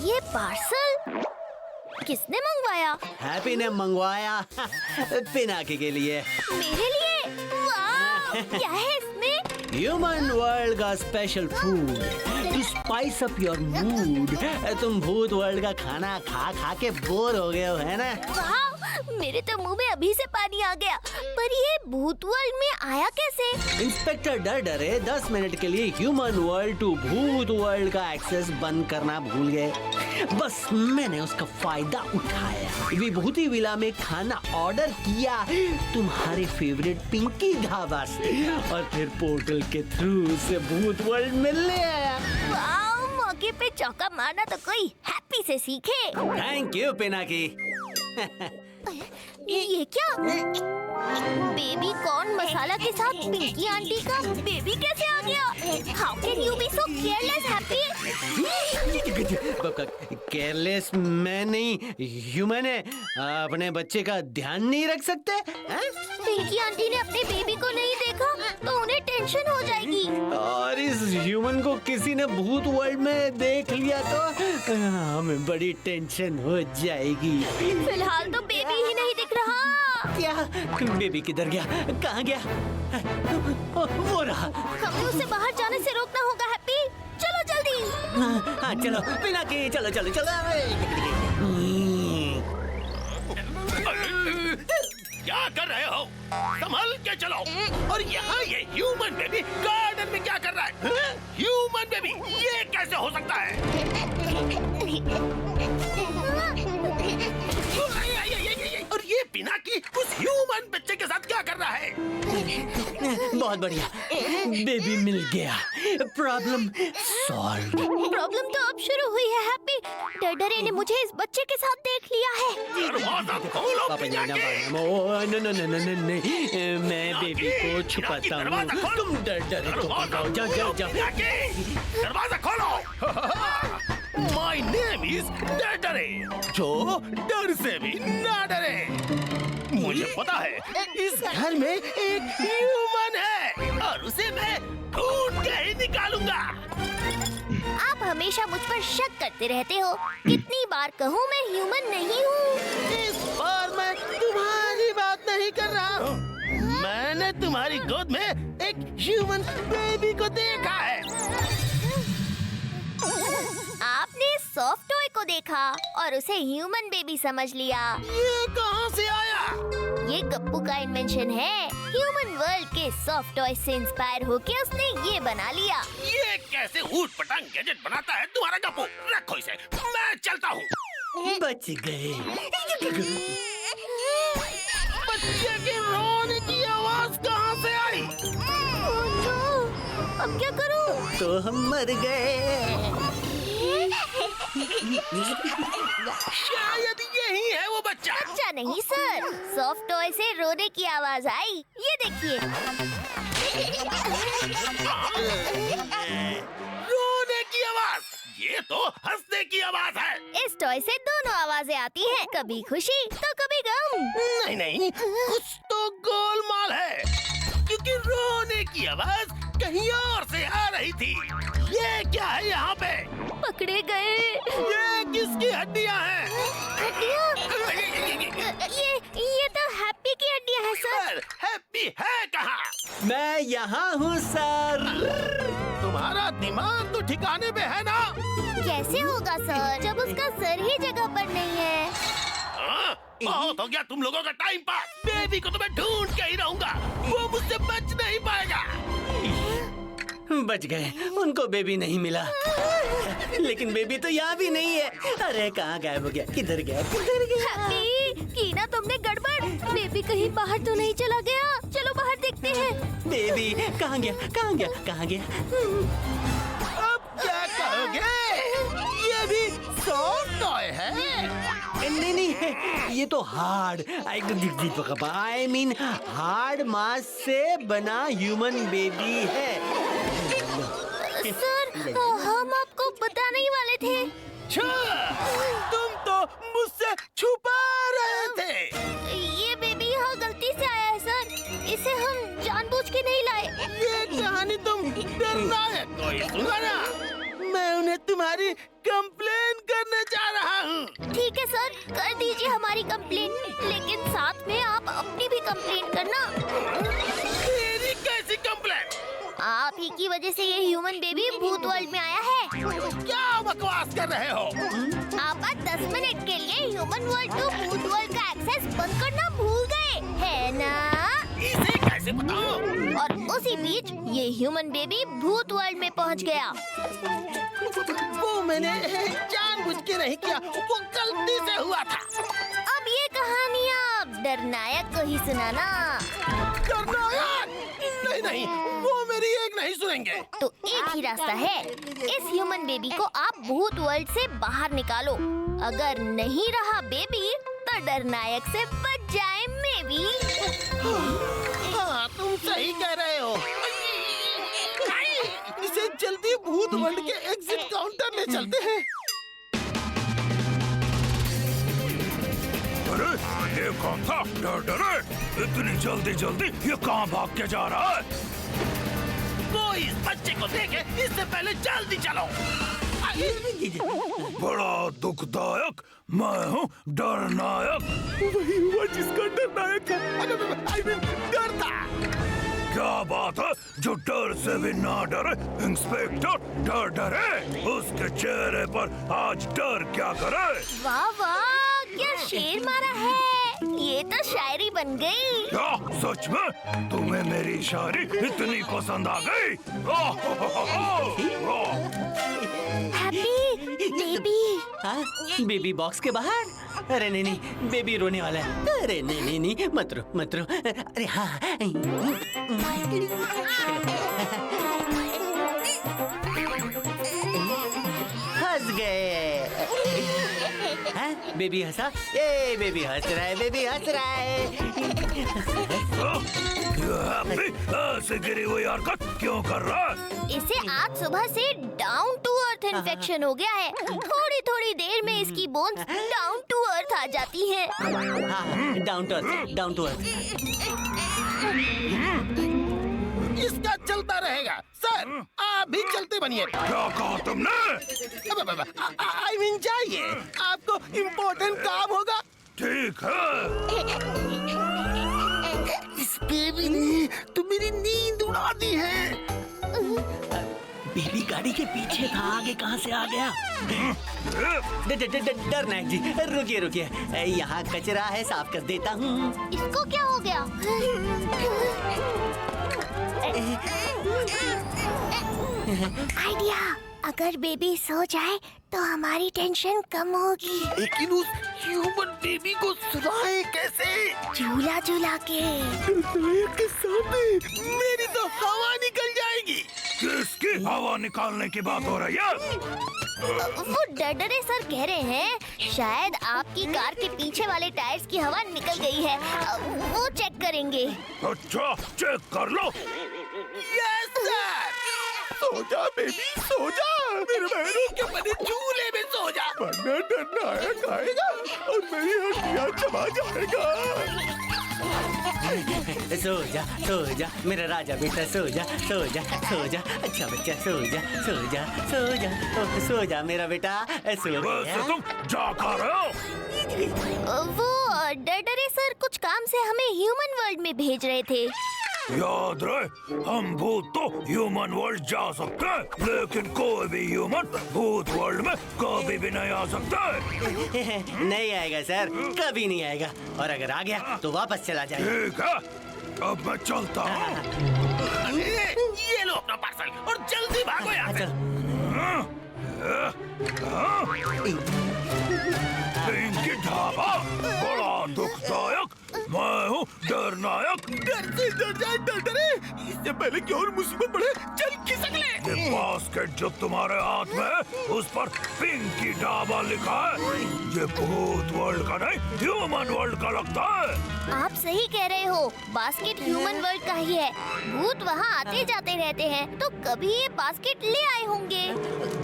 ये पार्सल किसने मंगवाया? हैप्पी ने मंगवाया पिनाकी के लिए। मेरे लिए? वाह! क्या है इसमें? ह्यूमन वर्ल्ड का special food to spice up your mood. तुम भूत वर्ल्ड का खाना खा खा के बोर हो गए हो, है ना? वाह! मेरे तो मुंह में अभी से पानी आ गया। पर ये भूत वर्ल्ड में आया कैसे? इंस्पेक्टर डर डरे 10 मिनट के लिए ह्यूमन वर्ल्ड टू भूत वर्ल्ड का एक्सेस बंद करना भूल गए। बस मैंने उसका फायदा उठाया, विभूति विला में खाना ऑर्डर किया तुम्हारे फेवरेट पिंकी ढाबा से, और फिर पोर्टल के थ्रू से भूत वर्ल्ड मिलने आया। वाह! मौके पे चौका मारना तो कोई हैप्पी से सीखे। Thank you Pinaki. ये क्या? बेबी कॉर्न मसाला के साथ पिंकी आंटी का बेबी कैसे आ गया? How can you be so careless happy? Careless मैं नहीं, ह्यूमन है। अपने बच्चे का ध्यान नहीं रख सकते हैं? पिंकी आंटी ने अपने बेबी को नहीं देखा तो उन्हें टेंशन हो जाएगी। और इस ह्यूमन को किसी ने भूत वर्ल्ड में देख लिया तो हमें बड़ी टेंशन हो जाएगी। फिलहाल तो बेबी ही नहीं दिख रहा। क्या? बेबी किधर गया? कहाँ गया? वो रहा। हमें उसे बाहर जाने से रोकना होगा हैप्पी। चलो जल्दी। हाँ चलो पिनाकी, चलो चलो चलो। क्या कर रहे हो? संभल के चलो। और यहाँ ये ह्यूमन बेबी गार्डन में क्या कर रहा है? ह्यूमन बेबी, ये कैसे हो सकता है? और ये पिनाकी उस ह्यूमन बच्चे के साथ क्या कर रहा है? बहुत बढ़िया, बेबी मिल गया। Problem solve. प्रॉब्लम तो अब शुरू हुई है हैप्पी। डरडरे ने मुझे इस बच्चे के साथ देख लिया है। दरवाजा खोलो पिनाकी। मैं बेबी को छुपाता हूँ, तुम डर को पकड़ो। जाओ जाओ जाओ। दरवाजा खोलो। My name is डरडरे, जो डर से भी ना डरे। मुझे पता है इस घर में एक ह्यूमन है और उसे मैं ढूंढ के ही निकालूंगा। आप हमेशा मुझ पर शक करते रहते हो। कितनी बार कहूँ मैं ह्यूमन नहीं हूँ। इस बार मैं तुम्हारी बात नहीं कर रहा हूँ। मैंने तुम्हारी गोद में एक ह्यूमन बेबी को देखा है। आपने सॉफ्ट टॉय को देखा और उसे ह्यूमन बेबी समझ लिया। ये कहाँ से आया? ये गप्पू का इन्वेंशन है। ह्यूमन वर्ल्ड के सॉफ्ट टॉय से इंस्पायर होके उसने ये बना लिया। ये कैसे ऊट पटांग गैजेट बनाता है तुम्हारा गप्पू? रखो इसे, मैं चलता हूँ। बच गए। बच्चे के रोने की आवाज कहाँ से आई? Oh no! अब क्या करूं? तो हम मर गए। शायद यही है वो बच्चा। बच्चा नहीं सर, सॉफ्ट टॉय से रोने की आवाज आई। ये देखिए। रोने की आवाज? ये तो हंसने की आवाज है। इस टॉय से दोनों आवाजें आती हैं, कभी खुशी तो कभी गम। नहीं नहीं, कुछ तो गोलमाल है, क्योंकि रोने की आवाज कहीं और से आ रही थी। ये क्या है यहाँ पे? पकड़े गए। ये किसकी हड्डियाँ हैं? हड्डियाँ? ये तो हैप्पी की हड्डियाँ हैं सर। हैप्पी है कहाँ? मैं यहाँ हूँ सर। तुम्हारा दिमाग तो ठिकाने पे है ना? कैसे होगा सर, जब उसका सर ही जगह पर नहीं है। बहुत हो गया तुम लोगों का टाइम पास। बेबी को तो मैं ढूंढ के ही रहूंगा, वो मुझसे बच नहीं पाएगा। बच गए, उनको बेबी नहीं मिला। लेकिन बेबी तो यहाँ भी नहीं है। अरे कहाँ गायब हो गया? किधर गया? किधर गया? हैप्पी, की ना तुमने गड़बड़। बेबी कहीं बाहर तो नहीं चला गया? चलो बाहर देखते हैं। बेबी कहाँ गया? कहाँ गया? कहाँ गया? अब क्या कहोगे? ये भी सॉफ्ट टॉय है? नहीं नहीं, ये तो हार्ड, आई मीन हार्ड मांस से बना ह्यूमन बेबी है। सर, हम आपको बताने ही वाले थे। तुम तो मुझसे छुपा रहे थे। ये बेबी यहाँ गलती से आया है सर, इसे हम जानबूझ के नहीं लाए। ये कहानी तुम डरना है कोई सुना ना? मैं उन्हें तुम्हारी कंप्लेन करने हूँ। ठीक है सर, कर दीजिए हमारी कंप्लेंट, लेकिन साथ में आप अपनी भी कंप्लेंट करना। तेरी कैसी कंप्लेंट? आप ही की वजह से ये ह्यूमन बेबी भूत वर्ल्ड में आया है। क्या बकवास कर रहे हो? आप 10 मिनट के लिए ह्यूमन वर्ल्ड टू भूत वर्ल्ड का एक्सेस बंद करना भूल गए, है ना? इसे कैसे बताओ? और उसी बीच ये ह्यूमन बेबी भूत वर्ल्ड में पहुंच गया। वो मैंने जानबूझ के नहीं किया, वो गलती से हुआ था। अब ये कहानी आप डरनायक को ही सुनाना। डरनायक? नहीं नहीं, वो मेरी एक नहीं सुनेंगे। तो एक ही रास्ता है, इस ह्यूमन बेबी को आप भूत वर्ल्ड से बाहर निकालो। अगर नहीं रहा बेबी तो डरनायक से बच जाए मेबी। हाँ, तुम सही कह रहे हो। इसे जल्दी भूत वर्ल्ड के एग्जिट काउंटर ले चलते हैं। अरे ये कौन था? डरे इतनी जल्दी जल्दी ये कहाँ भाग के जा रहा है? कोई इस बच्चे को देखे इससे पहले जल्दी चलो। बड़ा दुखदायक, मैं हूँ डरनायक। वही हुआ जिसका डरनायक डरता। क्या बात है, जो डर से भी ना डरे। इंस्पेक्टर डरे, उसके चेहरे पर आज डर क्या करे। वाह वाह, क्या शेर मारा है, ये तो शायरी बन गई। क्या सच में तुम्हें मेरी शायरी इतनी पसंद आ गई? Happy baby. हाँ, बेबी बॉक्स के बाहर? अरे नहीं नहीं, बेबी रोने वाला है। अरे नहीं नहीं नहीं, मत रो मत रो। अरे हाँ, हंस गए। हाँ, बेबी हंसा। ये बेबी हंस रहा है, बेबी हंस रहा है। ऐसे गिरी हुई हरकत क्यों कर रहा है? इसे आज सुबह से डाउन टू अर्थ इन्फेक्शन हो गया है। थोड़ी थोड़ी देर में इसकी बोन्स डाउन टू अर्थ आ जाती हैं। हाँ, down to earth, down to earth. इसका चलता रहेगा। सर, आप भी चलते बनिए। क्या कहा तुमने? आई मीन जाइए, आपको इम्पोर्टेंट काम होगा। ठीक है। इस बेबी ने तो मेरी नींद उड़ा दी है। बेबी गाड़ी के पीछे था, आगे कहाँ से आ गया? डरनायक जी, रुकिए रुकिए, यहाँ कचरा है, साफ कर देता हूँ। इसको क्या हो गया? आइडिया, अगर बेबी सो जाए तो हमारी टेंशन कम होगी। लेकिन उस ह्यूमन बेबी को सुलाए कैसे? झूला झूला के। के सामने मेरी तो हवा निकल जाएगी। किसकी हवा निकालने की बात हो रही है? वो डरे सर कह रहे हैं, शायद आपकी कार के पीछे वाले टायर्स की हवा निकल गई है। वो चेक करेंगे। अच्छा, चेक कर लो। Yes sir. सो जा बेबी, सो जा। मेरे बहनों के बने झूले में सो जा, वरना डरनायक आएगा और मेरी हड्डियां चबा जाएगा। सो जा मेरा राजा बेटा, सो जा सो जा सो जा। अच्छा बच्चा, सो जा सो जा सो जा। सो जा मेरा बेटा, सो वैसे तुम जा कर रहे हो? वो डरे सर कुछ काम से हमें ह्यूमन वर्ल्ड में भेज रहे थे। याद रहे, हम भूत तो ह्यूमन वर्ल्ड जा सकते हैं, लेकिन कोई भी ह्यूमन भूत वर्ल्ड में कभी भी नहीं आ सकता। नहीं आएगा सर, कभी नहीं आएगा, और अगर आ गया तो वापस चला जाएगा। ठीक है, अब मैं चलता हूँ। ये लो अपना पार्सल और जल्दी भागो यहाँ से। इनकी ढाबा, बड़ा दुखदायक, मैं हूँ डरनायक। डर से डर जाए डरे, इससे पहले कि और मुसीबत बढ़े, चल खिसक ले। ये बास्केट जो तुम्हारे हाथ में है, उस पर पिंकी ढाबा लिखा है। ये भूत वर्ल्ड का नहीं, ह्यूमन वर्ल्ड का लगता है। आप सही कह रहे हो, बास्केट ह्यूमन वर्ल्ड का ही है। भूत वहाँ आते जाते रहते हैं, तो कभी ये बास्केट ले आए होंगे।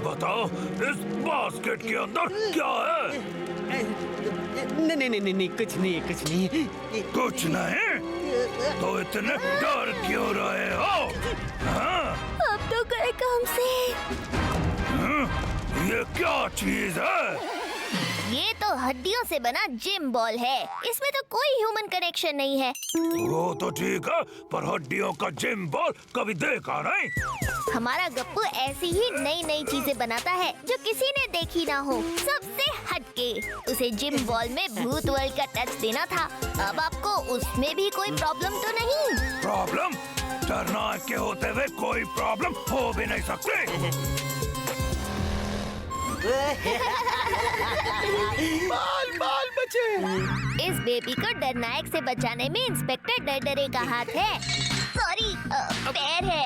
बताओ, इस बास्केट के अंदर क्या है? नहीं, कुछ नहीं। कुछ नहीं? तो इतने डर क्यों रहे हो? हाँ? अब तो गए काम से। ये क्या चीज है? ये तो हड्डियों से बना जिम बॉल है। इसमें तो कोई ह्यूमन कनेक्शन नहीं है। वो तो ठीक है, पर हड्डियों का जिम बॉल कभी देखा नहीं। हमारा गप्पू ऐसी ही नई नई चीजें बनाता है जो किसी ने देखी ना हो, सबसे हटके। उसे जिम बॉल में भूत वर्ल्ड का टच देना था। अब आपको उसमें भी कोई प्रॉब्लम तो नहीं? प्रॉब्लम? डरनायक के होते हुए कोई प्रॉब्लम हो भी नहीं सकती। बाल बचे। इस बेबी को डरनायक से बचाने में इंस्पेक्टर डरडरे का हाथ है। सॉरी, पैर है।